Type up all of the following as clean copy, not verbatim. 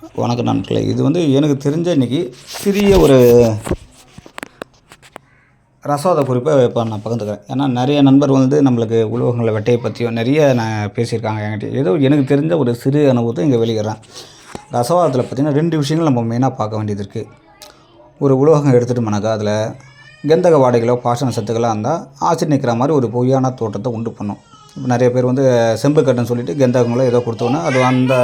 வணக்கம் நண்பர்களே. இது எனக்கு தெரிஞ்ச இன்றைக்கி சிறிய ஒரு ரசவாத குறிப்பை இப்போ நான் பகிர்ந்துக்கிறேன். ஏன்னா நிறைய நண்பர் நம்மளுக்கு உலோகங்களை வெட்டையை பற்றியும் நிறைய பேசியிருக்காங்க என்கிட்ட. ஏதோ எனக்கு தெரிஞ்ச ஒரு சிறு அனுபவத்தை இங்கே வெளியிடுறேன். ரசவாதத்தில் பார்த்திங்கன்னா 2 விஷயங்கள் நம்ம மெயினாக பார்க்க வேண்டியது இருக்குது. ஒரு உலோகம் எடுத்துகிட்டோம்னாக்கா அதில் கந்தக வாடைகளோ பாசன சத்துக்களோ இருந்தால் ஆசிட் நிற்கிற மாதிரி ஒரு பொய்யான தோட்டத்தை உண்டு பண்ணும். இப்போ நிறைய பேர் செம்பு கட்டுன்னு சொல்லிட்டு கந்தகங்களோ ஏதோ கொடுத்தோன்னா அது அந்த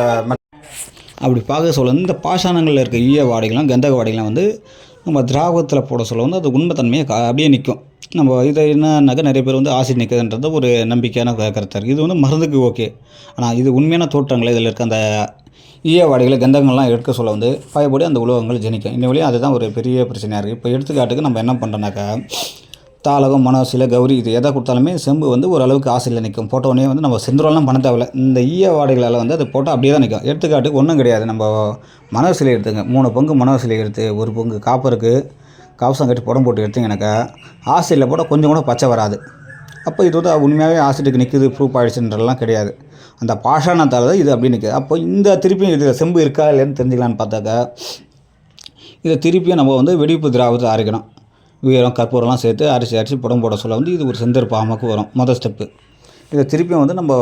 அப்படி பார்க்க சொல்ல இந்த பாஷாணங்களில் இருக்க ஈய வாடைகள்லாம் கந்தக வாடைகள்லாம் நம்ம திராவகத்தில் போட சொல்ல அது உண்மைத்தன்மையை அப்படியே நிற்கும். நம்ம இதை என்னன்னாக்கா நிறைய பேர் ஆசிட் நிற்குதுன்றது ஒரு நம்பிக்கையான கருத்தாக இருக்குது. இது மருந்துக்கு ஓகே. ஆனால் இது உண்மையான தோற்றங்களை இதில் இருக்க அந்த ஈய வாடைகளை கந்தகங்கள்லாம் எடுக்க சொல்ல பயப்படி அந்த உலோகங்கள் ஜனிக்கும். இந்த வழியாக அதுதான் ஒரு பெரிய பிரச்சனையாக இருக்குது. இப்போ எடுத்துக்காட்டுக்கு நம்ம என்ன பண்ணுறோன்னாக்கா தாளகம் மனோசில கௌரி இது எதை கொடுத்தாலுமே செம்பு ஓரளவுக்கு ஆசியில் நிற்கும். போட்டோடனே நம்ம செந்துரெல்லாம் பண்ண தேவையில்ல. இந்த ஈய வாடைகளால் அது போட்டால் அப்படியே தான் நிற்கும். எடுத்துக்காட்டுக்கு ஒன்றும் கிடையாது. நம்ம மனோசிலை எடுத்துங்க, 3 பங்கு மனோசிலை எடுத்து 1 பங்கு காப்பருக்கு கவசம் கட்டி புடம் போட்டு எடுத்திங்கனாக்கா ஆசிடில் போட்டால் கொஞ்சம் கூட பச்சை வராது. அப்போ இது உண்மையாகவே ஆசிட்டுக்கு நிற்குது ப்ரூஃப் ஆகிடுச்சுன்றலாம் கிடையாது. அந்த பாஷாணத்தால் தான் இது அப்படி நிற்குது. அப்போ இந்த திருப்பியும் இதில் செம்பு இருக்கா இல்லைன்னு தெரிஞ்சுக்கலான்னு பார்த்தாக்கா இதை திருப்பியும் நம்ம வெடிப்பு திராவத்தை அரைக்கணும். வீரம் கற்பூரம்லாம் சேர்த்து அரிசி புடம் போட சொல்ல இது ஒரு செந்தர் பாம்புக்கு வரும் முதல் ஸ்டெப்பு. இதை திருப்பியும் நம்ம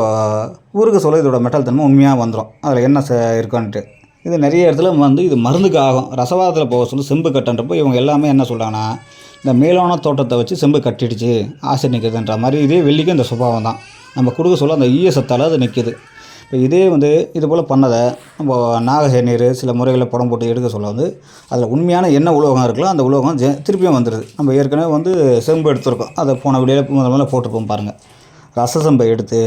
ஊருக்கு சொல்ல இதோட மெட்டல் தன்மை உண்மையாக வந்துடும். அதில் என்ன இருக்கான்ட்டு இது நிறைய இடத்துல இது மருந்துக்கு ஆகும். ரசவாதத்தில் போக சொல்லி செம்பு கட்டுன்றப்போ இவங்க எல்லாமே என்ன சொல்கிறாங்கன்னா இந்த மேலான தோட்டத்தை வச்சு செம்பு கட்டிடுச்சு ஆசிட் நிற்குதுன்ற மாதிரி. இதே வெள்ளிக்கும் இந்த சுபாவம் தான் நம்ம கொடுக்க சொல்ல அந்த ஈய சத்தால் அது நிற்குது. இப்போ இதே இது போல் பண்ணதை நம்ம நாகசேநீர் சில முறைகளில் புடம் போட்டு எடுக்க சொல்ல அதில் உண்மையான என்ன உலோகம் இருக்குல்ல அந்த உலோகம் திருப்பியும் வந்துடுது. நம்ம ஏற்கனவே செம்பு எடுத்துருக்கோம். அதை போன வீடியோவில் முதல்ல போட்டுருப்போம் பாருங்கள். ரச செம்பை எடுத்து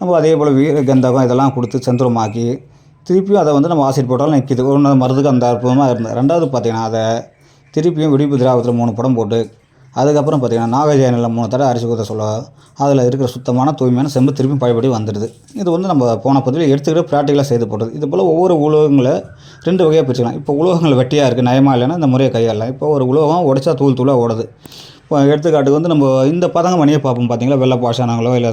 நம்ம அதே போல் வீர கந்தகம் இதெல்லாம் கொடுத்து செந்தூரமாக்கி திருப்பியும் அதை நம்ம ஆசிட் போட்டாலும் நிற்கிது. ஒன்று மருந்துக்கு அந்த அற்புதமாக இருந்தது. ரெண்டாவது பார்த்திங்கன்னா அதை திருப்பியும் வெடிப்பு திராவத்தில் 3 புடம் போட்டு அதுக்கப்புறம் பார்த்திங்கன்னா நாகஜேனில் 3 தடவை அரிசி ஊற்ற சொல்ல அதில் இருக்கிற சுத்தமான தூய்மையான செம்பு திருப்பி பழையபடி வந்துடுது. இது நம்ம போன பதிவில் எடுத்துக்கிட்டு ப்ராக்டிக்கலாக செய்து போடுறது. இது போல் ஒவ்வொரு உலோகங்களை 2 வகையாக பிரிச்சுக்கலாம். இப்போ உலோகங்கள் வெட்டியாக இருக்குது நயமாக இல்லைன்னா இந்த முறையை கையாளலாம். இப்போ ஒரு உலோகம் உடைச்சா தூளாக ஓடுது. இப்போ எடுத்துக்காட்டுக்கு நம்ம இந்த பதங்க மணியை பார்ப்போம் பார்த்திங்களா. வெள்ளை பாஷானங்களோ இல்லை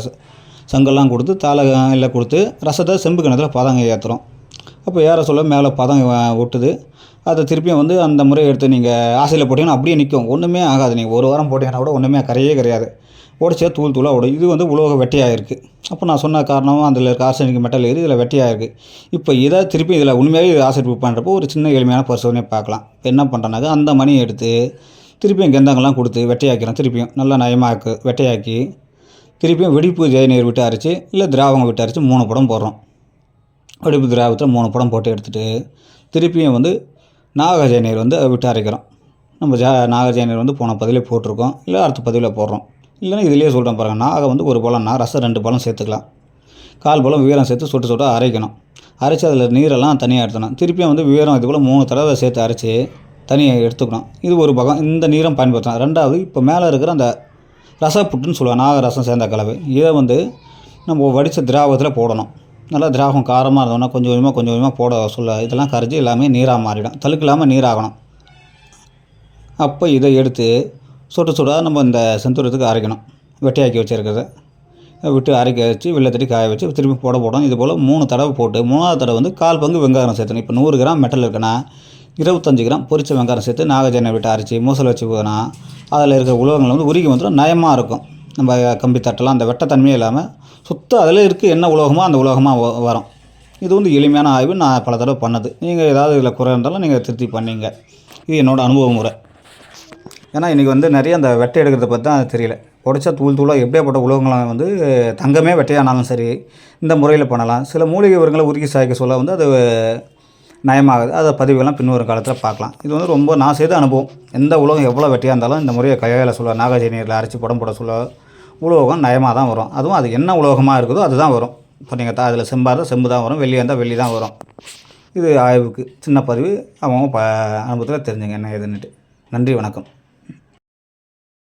சங்கெல்லாம் கொடுத்து தாளகம் இல்லை கொடுத்து ரசத்தை செம்பு கிணத்துல பதங்க ஏற்றுறோம். அப்போ ஏற சொல்ல மேலே பதங்க ஒட்டுது. அதை திருப்பியும் அந்த முறையை எடுத்து நீங்கள் ஆசையில் போட்டிங்கன்னா அப்படியே நிற்கும். ஒன்றுமே ஆகாது. நீங்கள் 1 வாரம் போட்டிங்கன்னா கூட ஒன்றுமே கரையே கிடையாது. உடச்சா தூளாக ஓடும். இது உலோக வெட்டையாக இருக்குது. அப்போ நான் சொன்ன காரணமும் அதில் இருக்க ஆர்சனிக் மெட்டல் ஏறி இதில் வெட்டையாக இருக்குது. இப்போ இதை திருப்பி இதில் உண்மையாகவே ஆசிட் ப்ரூஃப் பண்ணுறப்போ ஒரு சின்ன எளிமையான பரிசோதனையை பார்க்கலாம். என்ன பண்ணுறனாக்கா அந்த மணியை எடுத்து திருப்பியும் கந்தங்கள்லாம் கொடுத்து வெட்டையாக்கிறோம். திருப்பியும் நல்லா நயமாக வெட்டையாக்கி திருப்பியும் வெடிப்பு ஜெயநீர் விட்டு அரைச்சி இல்லை திராவகம் விட்டு அரைச்சி 3 புடம் போடுறோம். வெடிப்பு திராவகத்தில் 3 புடம் போட்டு எடுத்துகிட்டு திருப்பியும் நாகஜேநீர் விட்டு அரைக்கிறோம். நம்ம நாகஜேநீர் போன பதிவில் போட்டிருக்கோம். இல்லை அடுத்த பதிவில் போடுறோம். இல்லைன்னா இதிலேயே சொல்கிறேன் பாருங்கள். நாகம் 1 பழம்னா ரசம் 2 பழம் சேர்த்துக்கலாம். 1/4 பழம் வீரம் சேர்த்து சுட்டு அரைக்கணும். அரைச்சி அதில் நீரெல்லாம் தனியாக எடுத்துக்கணும். திருப்பியும் வீரம் இது போல் 3 தடவை சேர்த்து அரைச்சி தனியாக எடுத்துக்கணும். இது ஒரு பக்கம். இந்த நீரம் பயன்படுத்தலாம். ரெண்டாவது இப்போ மேலே இருக்கிற அந்த ரசப்புட்டுன்னு சொல்லுவாங்க. நாகரசம் சேர்ந்த கலவை இதை நம்ம வடித்த திராவகத்தில் போடணும். நல்லா திராவகம் காரமாக இருந்தோன்னா கொஞ்சம் கொஞ்சமாக போட சொல்ல இதெல்லாம் கரைச்சி எல்லாமே நீராக மாறிடும். தழுக்கு இல்லாமல் நீராகணும். அப்போ இதை எடுத்து சுட நம்ம இந்த செந்தூரத்துக்கு அரைக்கணும். வெட்டையாக்கி வச்சுருக்கிறத விட்டு அரைக்க வச்சு வெள்ளத்தடி காய வச்சு திருப்பி போடணும். இது போல் 3 தடவை போட்டு 3ஆவது தடவை 1/4 பங்கு வெங்காயம் சேர்த்தணும். இப்போ 100 கிராம் மெட்டல் இருக்குன்னா 25 கிராம் பொரிச்ச வெங்காயம் சேர்த்து நாகஜேனை விட்டு அரைச்சி மூசல் வச்சு போதுனா அதில் இருக்கிற உலோகங்கள் உருகி நயமாக இருக்கும். நம்ம கம்பி தட்டலாம் அந்த வெட்டத்தன்மையே இல்லாமல் அதில் இருக்குது என்ன உலோகமோ அந்த உலோகமாக வரும். இது எளிமையான ஆய்வு. நான் பல தடவை பண்ணது. நீங்கள் ஏதாவது இதில் குறை இருந்தாலும் நீங்கள் திருத்தி பண்ணிங்க. இது என்னோடய அனுபவ முறை. ஏன்னா இன்றைக்கி நிறைய அந்த வெட்டை எடுக்கிறத பற்றி தான் தெரியல. உடைச்சா தூளாக எப்படியாப்பட்ட உலோகங்களை தங்கமே வெட்டையானாலும் சரி இந்த முறையில் பண்ணலாம். சில மூலிகை உரங்களை உருக்கி சாய்க்க சொல்ல அது நயமாகுது. அதை பதிவுகள்லாம் பின்வரும் காலத்தில் பார்க்கலாம். இது ரொம்ப நான் செய்த அனுபவம். எந்த உலோகம் எவ்வளோ வெட்டியாக இருந்தாலும் இந்த முறையை கையால் சொல்ல நாகஜேனியில் அரைச்சி புடம் போட சொல்ல உலோகம் நயமாக தான் வரும். அதுவும் அது என்ன உலோகமாக இருக்குதோ அதுதான் வரும். இப்போ நீங்கள் அதில் செம்பாக இருந்தால் செம்பு தான் வரும். வெள்ளியாக இருந்தால் வெள்ளி தான் வரும். இது ஆய்வுக்கு சின்ன பதிவு. அவங்க அனுபவத்தில் தெரிஞ்சுங்க என்ன ஏதுன்னுட்டு. நன்றி, வணக்கம்.